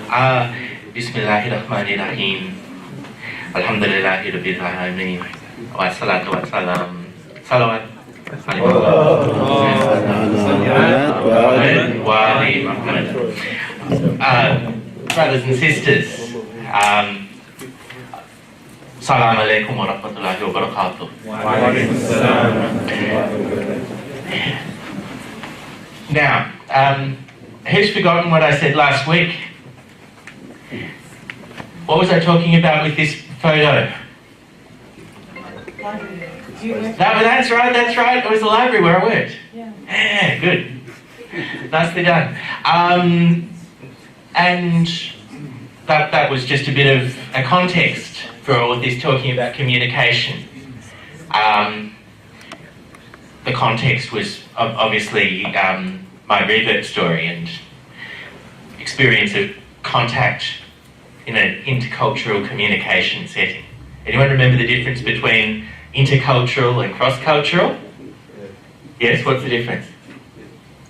Bismillahirrahmanirrahim. Alhamdulillahi Rabbil Alamin. Wassalatu wassalam. Salawat. Brothers and sisters, Assalamu alaikum wa rahmatullahi wa barakatuh. Now, who's forgotten what I said last week? What was I talking about with this photo? That's right. It was the library where I worked. Yeah, good. Nicely done. And that was just a bit of a context for all of this talking about communication. The context was obviously my revert story and experience of contact in an intercultural communication setting. Anyone remember the difference between intercultural and cross-cultural? Yes, what's the difference?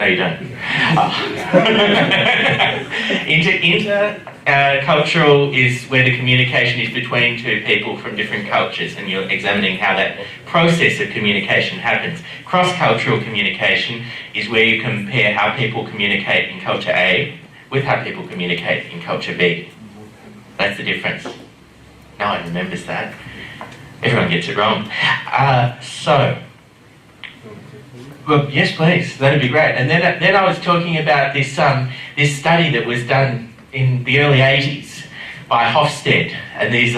No, you don't. Intercultural is where the communication is between two people from different cultures and you're examining how that process of communication happens. Cross-cultural communication is where you compare how people communicate in culture A with how people communicate in culture B. That's the difference. No one remembers that. Everyone gets it wrong. Well, yes, please. That'd be great. And then I was talking about this study that was done in the early 80s by Hofstede and these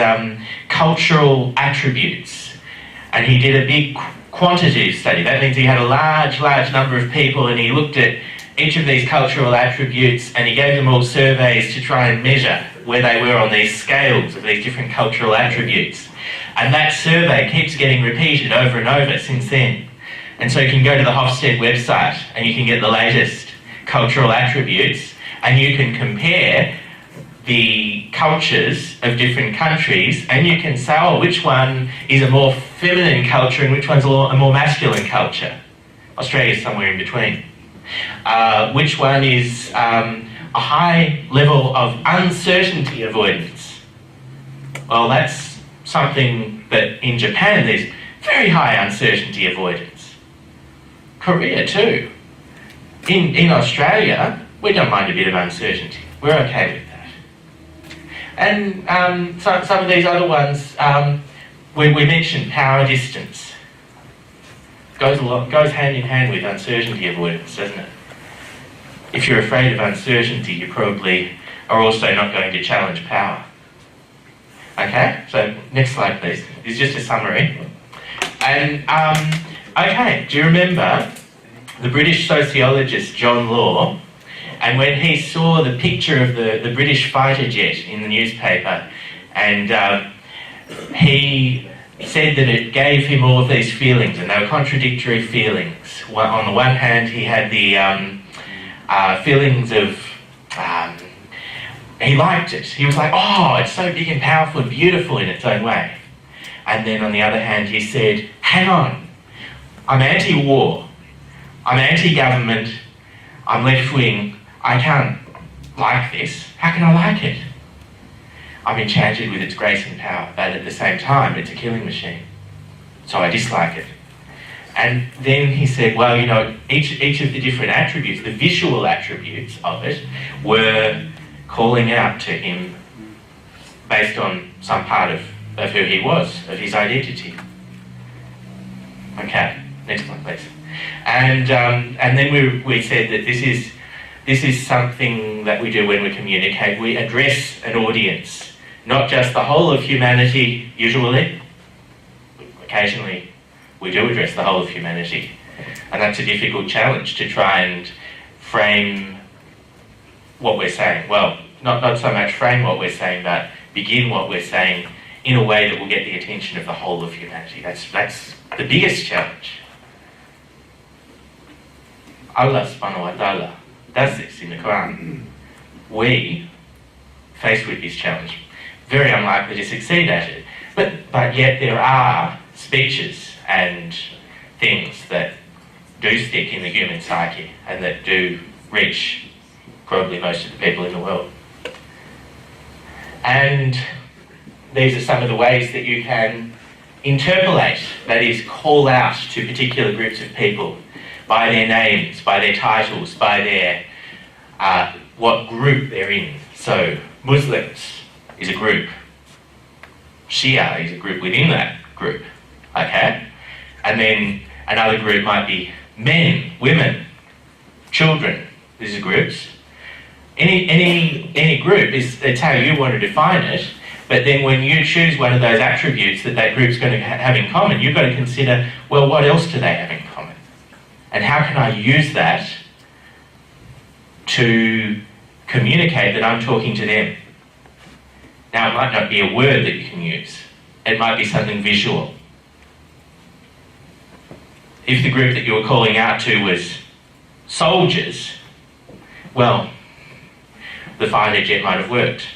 cultural attributes. And he did a big quantitative study. That means he had a large number of people and he looked at each of these cultural attributes and he gave them all surveys to try and measure where they were on these scales of these different cultural attributes. And that survey keeps getting repeated over and over since then. And so you can go to the Hofstede website and you can get the latest cultural attributes and you can compare the cultures of different countries and you can say, oh, which one is a more feminine culture and which one's a more masculine culture. Australia's somewhere in between. Which one is a high level of uncertainty avoidance? Well, that's something that in Japan there's very high uncertainty avoidance. Korea too. In Australia, we don't mind a bit of uncertainty. We're okay with that. And some of these other ones, we mentioned power distance. Goes hand in hand with uncertainty avoidance, doesn't it? If you're afraid of uncertainty, you probably are also not going to challenge power. Okay, so next slide please. This is just a summary. And, okay, do you remember the British sociologist John Law, and when he saw the picture of the British fighter jet in the newspaper, and he said that it gave him all of these feelings, and they were contradictory feelings. Well, on the one hand, he had the feelings of, he liked it. He was like, oh, it's so big and powerful and beautiful in its own way. And then on the other hand, he said, hang on, I'm anti-war, I'm anti-government, I'm left-wing, I can't like this. How can I like it? I'm enchanted with its grace and power, but at the same time, it's a killing machine. So I dislike it. And then he said, well, you know, each of the different attributes, the visual attributes of it, were calling out to him based on some part of who he was, of his identity. Okay, next one, please. And then we said that this is something that we do when we communicate. We address an audience, not just the whole of humanity, usually. Occasionally, we do address the whole of humanity. And that's a difficult challenge to try and frame what we're saying. Well, not so much frame what we're saying, but begin what we're saying in a way that will get the attention of the whole of humanity. That's the biggest challenge. Allah subhanahu wa ta'ala does this in the Quran. We, faced with this challenge, very unlikely to succeed at it. But yet there are speeches and things that do stick in the human psyche and that do reach probably most of the people in the world. And these are some of the ways that you can interpolate, that is, call out to particular groups of people by their names, by their titles, by their what group they're in. So Muslims is a group. Shia is a group within that group. Okay? And then another group might be men, women, children. These are groups. Any group it's how you want to define it, but then when you choose one of those attributes that group's going to have in common, you've got to consider, well, what else do they have in common? And how can I use that to communicate that I'm talking to them? Now, it might not be a word that you can use. It might be something visual. If the group that you were calling out to was soldiers, well, the fighter jet might have worked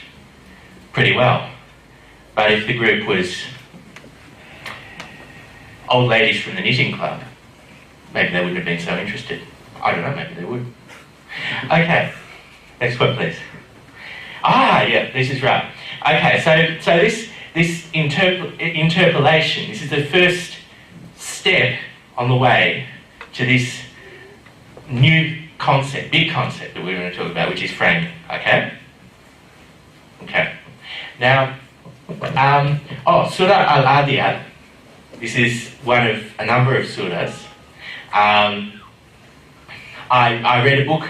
pretty well. But if the group was old ladies from the knitting club, maybe they wouldn't have been so interested. I don't know, maybe they would. Okay, next one please. Yeah, this is right. Okay, so this interpolation, this is the first step on the way to this new concept, big concept that we're going to talk about, which is framing. Okay? Okay. Now, Surah Al-Adiyat, this is one of a number of surahs. I read a book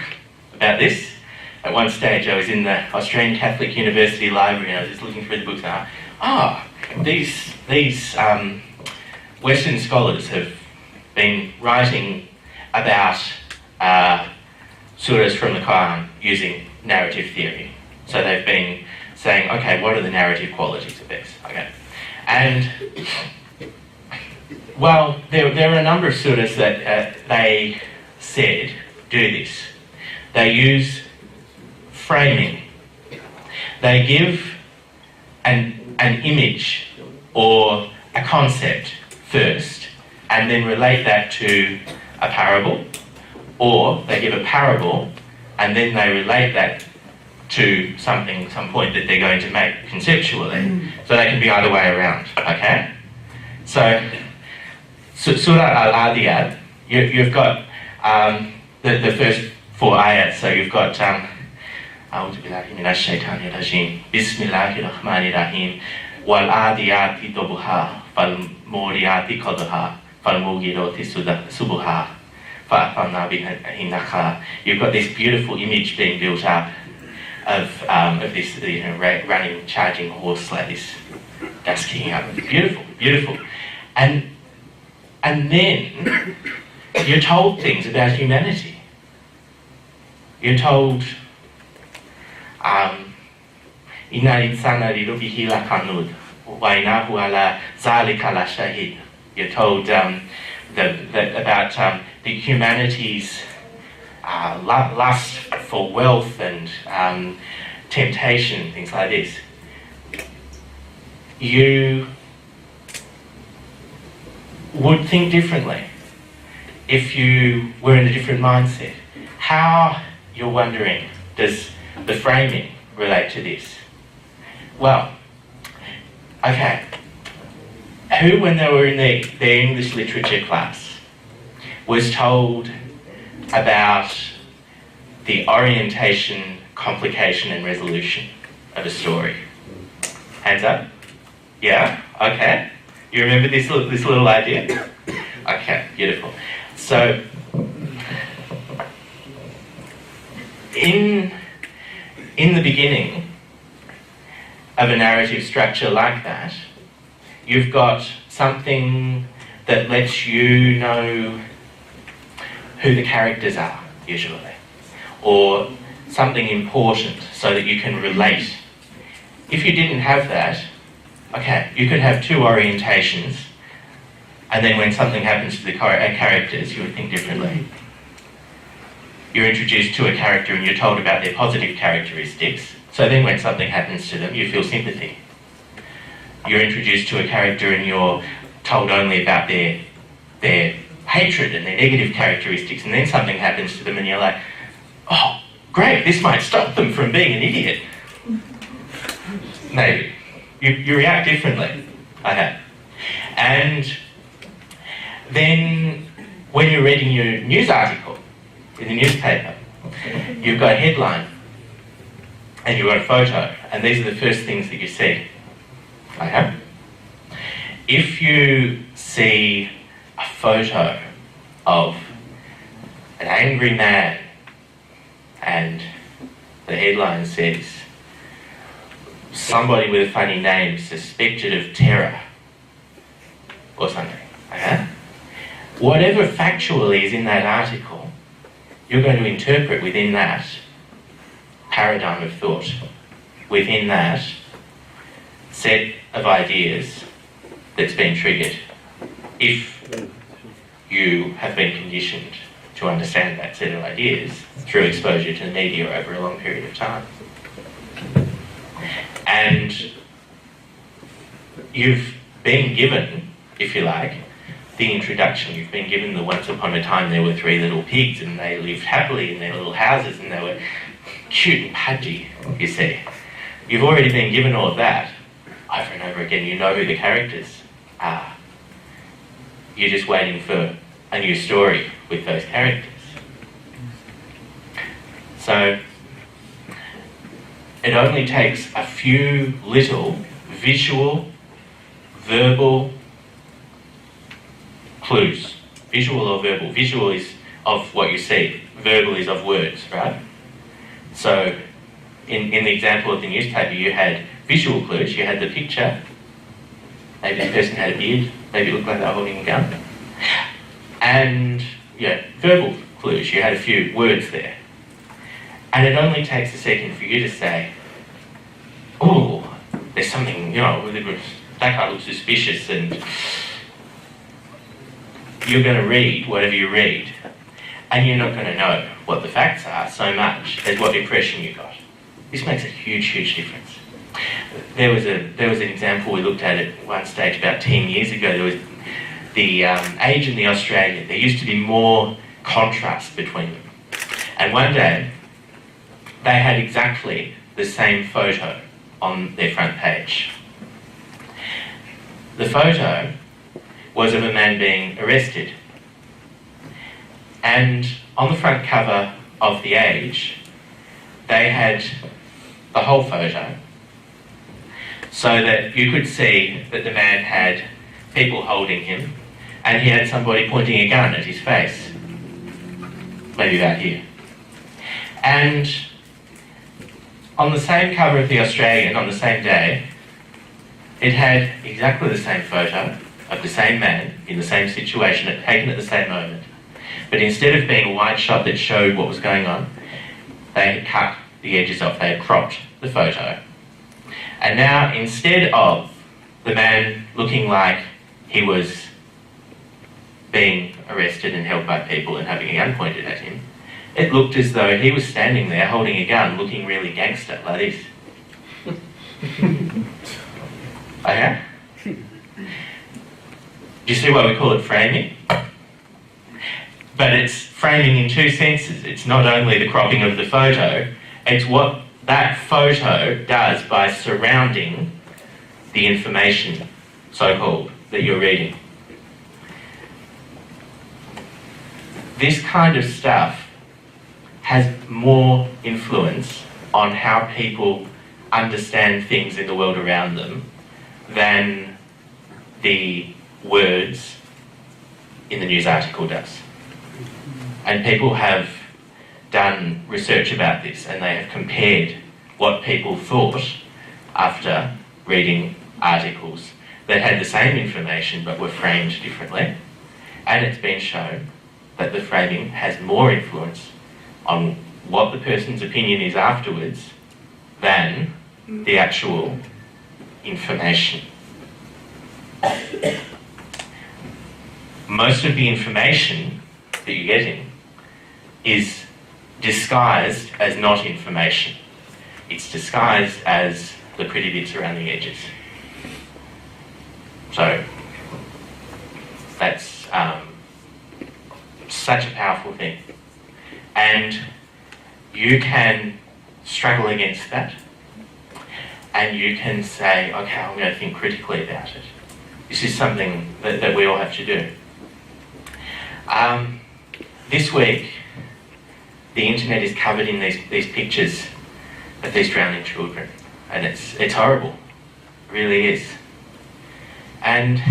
about this. At one stage I was in the Australian Catholic University Library and I was just looking through the books and these Western scholars have been writing about surahs from the Quran using narrative theory. So they've been saying, okay, what are the narrative qualities of this? Okay. And, well, there are a number of surahs that they said do this. They use framing. They give an image or a concept first and then relate that to a parable, or they give a parable and then they relate that to some point that they're going to make conceptually. So they can be either way around, okay? So Surah Al-Adiyat, you've got the first 4 ayats. So you've got أعوذ بالله من الشيطان الرجيم بسم الله الرحمن الرحيم والعاديات ضبحا فالموريات قدحا فالمغيرات صبحا فأثرن به النقعا. You've got this beautiful image being built up of this running, charging horse like this, dust kicking up. Beautiful, beautiful. And then you're told things about humanity. You're told إِنَّ الْإِنسَانَ لِرَبِّهِ لَكَنُودٌ وَإِنَّهُ عَلَى ذَلِكَ لَشَهِيدٌ. You're told about the humanity's lust for wealth and temptation, things like this. You would think differently if you were in a different mindset. How, you're wondering, does the framing relate to this? Well, okay. Who, when they were in their English literature class, was told about the orientation, complication and resolution of a story? Hands up? Yeah? Okay. You remember this little idea? Okay, beautiful. So, in the beginning of a narrative structure like that, you've got something that lets you know who the characters are, usually, or something important so that you can relate. If you didn't have that, okay, you could have 2 orientations, and then when something happens to the characters, you would think differently. You're introduced to a character and you're told about their positive characteristics, so then when something happens to them, you feel sympathy. You're introduced to a character and you're told only about their hatred and their negative characteristics, and then something happens to them and you're like, oh, great, this might stop them from being an idiot. Maybe. You react differently. I have. And then when you're reading your news article in the newspaper, you've got a headline and you've got a photo, and these are the first things that you see. I have. If you see a photo of an angry man and the headline says, somebody with a funny name suspected of terror, or something, okay? Whatever factually is in that article, you're going to interpret within that paradigm of thought, within that set of ideas that's been triggered, if you have been conditioned to understand that set of ideas through exposure to the media over a long period of time. And you've been given, if you like, the introduction. You've been given the once upon a time there were three little pigs and they lived happily in their little houses and they were cute and pudgy, you see. You've already been given all of that over and over again. You know who the characters are. You're just waiting for a new story with those characters. So it only takes a few little visual, verbal clues. Visual or verbal. Visual is of what you see. Verbal is of words, right? So in the example of the newspaper, you had visual clues. You had the picture. Maybe the person had a beard. Maybe it looked like they were holding a gun. And, yeah, verbal clues. You had a few words there. And it only takes a second for you to say, oh, there's something, that guy looks suspicious, and you're going to read whatever you read, and you're not going to know what the facts are so much as what impression you got. This makes a huge, huge difference. There was an example we looked at one stage about 10 years ago. There was the Age and the Australian. There used to be more contrast between them. And one day, they had exactly the same photo on their front page. The photo was of a man being arrested. And on the front cover of the Age, they had the whole photo so that you could see that the man had people holding him and he had somebody pointing a gun at his face. Maybe about here. And on the same cover of the Australian, on the same day, it had exactly the same photo of the same man in the same situation, taken at the same moment. But instead of being a wide shot that showed what was going on, they had cut the edges off, they had cropped the photo. And now, instead of the man looking like he was being arrested and held by people and having a gun pointed at him, it looked as though he was standing there holding a gun, looking really gangster, like this. Okay? Do you see why we call it framing? But it's framing in two senses. It's not only the cropping of the photo, it's what that photo does by surrounding the information, so-called, that you're reading. This kind of stuff has more influence on how people understand things in the world around them than the words in the news article does. And people have done research about this and they have compared what people thought after reading articles that had the same information but were framed differently. And it's been shown that the framing has more influence on what the person's opinion is afterwards than the actual information. Most of the information that you're getting is disguised as not information. It's disguised as the pretty bits around the edges. So that's such a powerful thing. And you can struggle against that. and you can say, okay, I'm going to think critically about it. This is something that we all have to do. This week, the internet is covered in these pictures of these drowning children, and it's horrible. It really is. And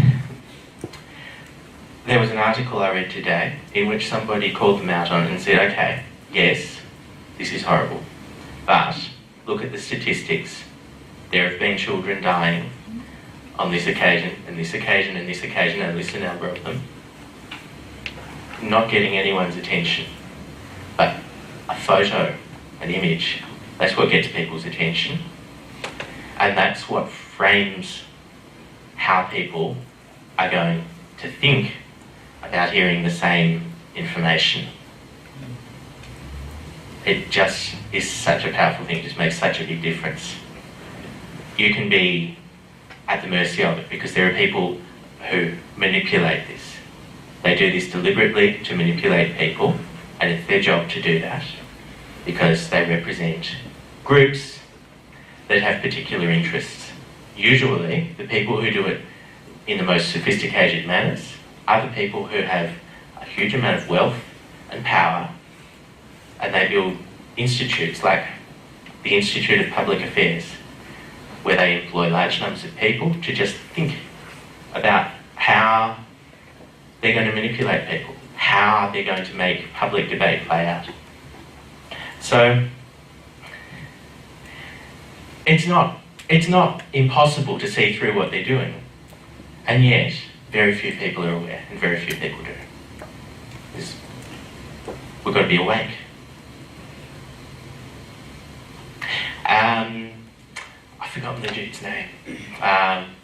there was an article I read today in which somebody called them out on it and said, okay, yes, this is horrible, but look at the statistics. There have been children dying on this occasion, and this occasion, and this occasion, and list a number of them, not getting anyone's attention. But a photo, an image, that's what gets people's attention. And that's what frames how people are going to think about hearing the same information. It just is such a powerful thing, it just makes such a big difference. You can be at the mercy of it because there are people who manipulate this. They do this deliberately to manipulate people, and it's their job to do that because they represent groups that have particular interests. Usually, the people who do it in the most sophisticated manners are the people who have a huge amount of wealth and power, and they build institutes like the Institute of Public Affairs, where they employ large numbers of people to just think about how they're going to manipulate people, how they're going to make public debate play out. So, it's not impossible to see through what they're doing, and yet very few people are aware, and very few people do. We've got to be awake. I've forgotten the dude's name.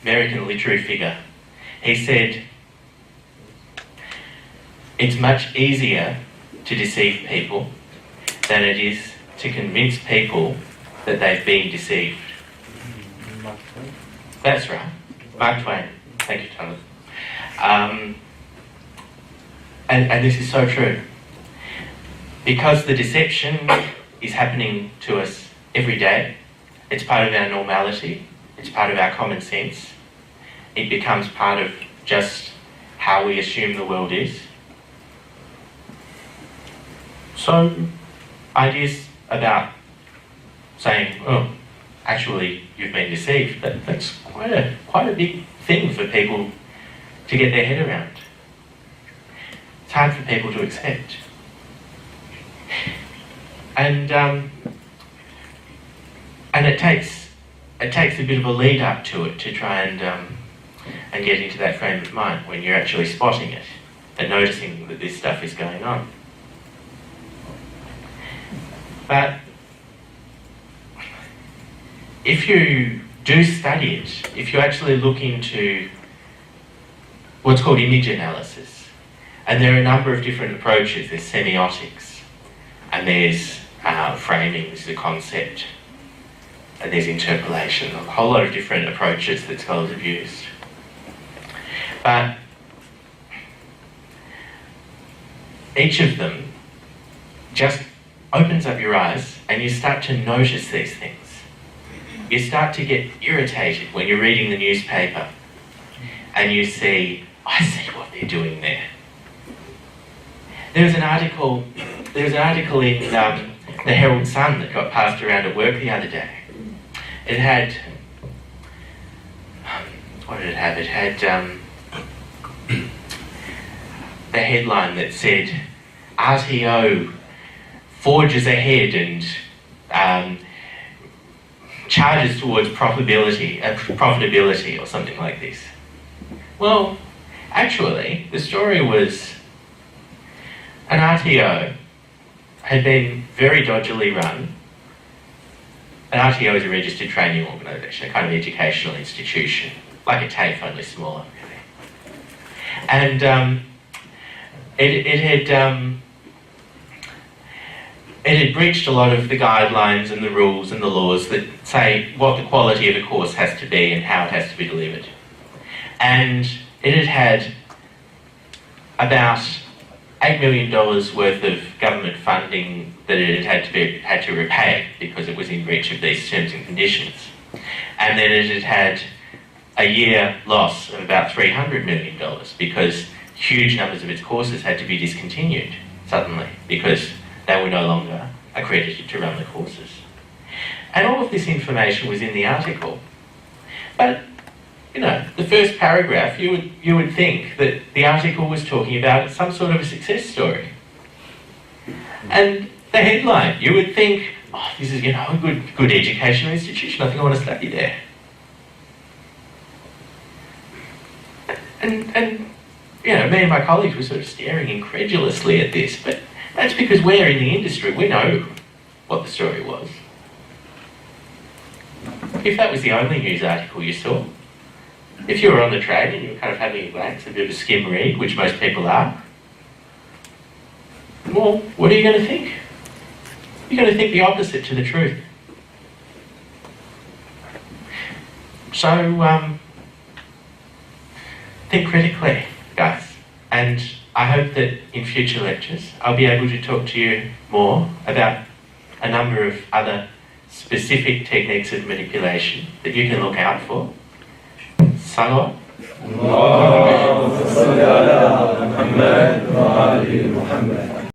American literary figure. He said, it's much easier to deceive people than it is to convince people that they've been deceived. That's right. Mark Twain. Thank you, Thomas. And this is so true. Because the deception is happening to us every day, it's part of our normality, it's part of our common sense, it becomes part of just how we assume the world is. So, ideas about saying, oh, actually you've been deceived, that's quite a big thing for people to get their head around. It's hard for people to accept. And it takes a bit of a lead up to it to try and get into that frame of mind when you're actually spotting it and noticing that this stuff is going on. But if you do study it, if you actually look into what's called image analysis, and there are a number of different approaches. There's semiotics, and there's framing, this is a concept, and there's interpolation, a whole lot of different approaches that scholars have used. But each of them just opens up your eyes and you start to notice these things. You start to get irritated when you're reading the newspaper and you see, I see what they're doing there. There was an article in the Herald Sun that got passed around at work the other day. It had, what did it have? It had the headline that said, RTO forges ahead and charges towards profitability or something like this. Well, actually, the story was an RTO had been very dodgily run. An RTO is a registered training organisation, a kind of educational institution, like a TAFE, only smaller, really. And it had breached a lot of the guidelines and the rules and the laws that say what the quality of a course has to be and how it has to be delivered. And it had about $8 million worth of government funding that it had to repay because it was in breach of these terms and conditions. and then it had a year loss of about $300 million because huge numbers of its courses had to be discontinued suddenly because they were no longer accredited to run the courses. And all of this information was in the article. But, you know, the first paragraph, you would think that the article was talking about some sort of a success story. And the headline, you would think, oh, this is, you know, a good educational institution. I think I want to study there. And you know, me and my colleagues were sort of staring incredulously at this, but that's because we're in the industry. We know what the story was. If that was the only news article you saw, if you were on the train and you were kind of having a glance, a bit of a skim read, which most people are, well, what are you going to think? You're going to think the opposite to the truth. So, think critically, guys. And I hope that in future lectures I'll be able to talk to you more about a number of other specific techniques of manipulation that you can look out for. Salawat. اللهم صل على محمد وآل محمد